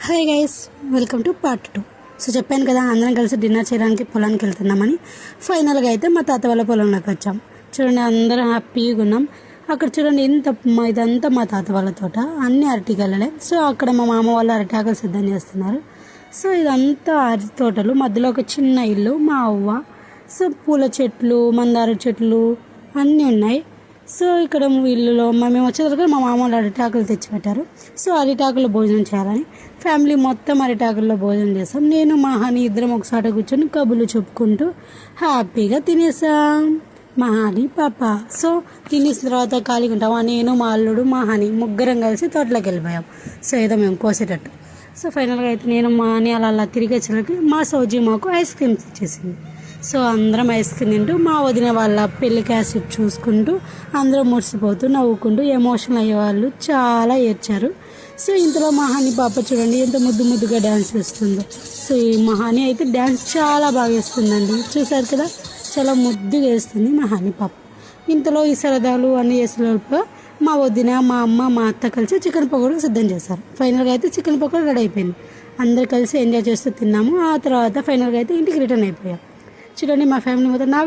Hi guys, welcome to part 2. So చెప్పాను కదా, అందరం కలిసి డిన్నర్ చేయడానికి పొలానికి వెళ్తున్నామని. ఫైనల్గా అయితే మా తాత వాళ్ళ పొలంలోకి వచ్చాం. చూడండి, అందరం హ్యాపీగా ఉన్నాం. అక్కడ చూడండి, ఇదంతా మా తాత వాళ్ళ తోట, అన్ని అరటికాయలే. సో అక్కడ మా మామ వాళ్ళు అరటాకులు సిద్ధం చేస్తున్నారు. సో ఇదంతా అరటి తోటలు, మధ్యలో ఒక చిన్న ఇల్లు, మా అవ్వ. సో పూల చెట్లు, మందార చెట్లు అన్నీ ఉన్నాయి. సో ఇక్కడ ఇల్లులో మేము వచ్చేసరికి మా మామ వాళ్ళు అరిటాకులు తెచ్చిపెట్టారు. సో అరిటాకుల్లో భోజనం చేయాలని ఫ్యామిలీ మొత్తం అరిటాకుల్లో భోజనం చేస్తాం. నేను మా హనీ ఇద్దరం ఒకసారి కూర్చొని కబుర్లు చెప్పుకుంటూ హ్యాపీగా తినేసాం, మా హనీ పాప. సో తినేసిన తర్వాత ఖాళీగా ఉంటాం. నేను, మా అల్లుడు, మా హనీ ముగ్గురం కలిసి తోటలోకి వెళ్ళిపోయాం. సో ఏదో మేము కోసేటట్టు. సో ఫైనల్గా అయితే నేను మా హనీ అలా తిరిగి వచ్చేసరికి మా సౌజీ మాకు ఐస్ క్రీమ్స్ ఇచ్చేసింది. సో అందరం ఐస్ క్రీమ్ తింటూ మా వదిన వాళ్ళ పెళ్లి క్యాసెట్ చూసుకుంటూ అందరం మురిసిపోతూ నవ్వుకుంటూ ఎమోషనల్ అయ్యేవాళ్ళు చాలా ఏడ్చారు. సో ఇంతలో మా హనీ పాప చూడండి ఎంత ముద్దుగా డ్యాన్స్ వేస్తుందో. సో ఈ మా హనీ అయితే డ్యాన్స్ చాలా బాగా వేస్తుందండి, చూసారు కదా, చాలా ముద్దుగా వేస్తుంది మా హనీ పాప. ఇంతలో ఈ సరదాలు అన్నీ చేసేలోపు మా వదిన, మా అమ్మ, మా అత్త కలిసి చికెన్ పకోడీ సిద్ధం చేశారు. ఫైనల్గా అయితే చికెన్ పకోడీ రెడీ అయిపోయింది. అందరు కలిసి ఎంజాయ్ చేస్తూ తిన్నాము. ఆ తర్వాత ఫైనల్గా అయితే ఇంటికి రిటర్న్ అయిపోయాం. చూడండి, మా ఫ్యామిలీ మొత్తం నా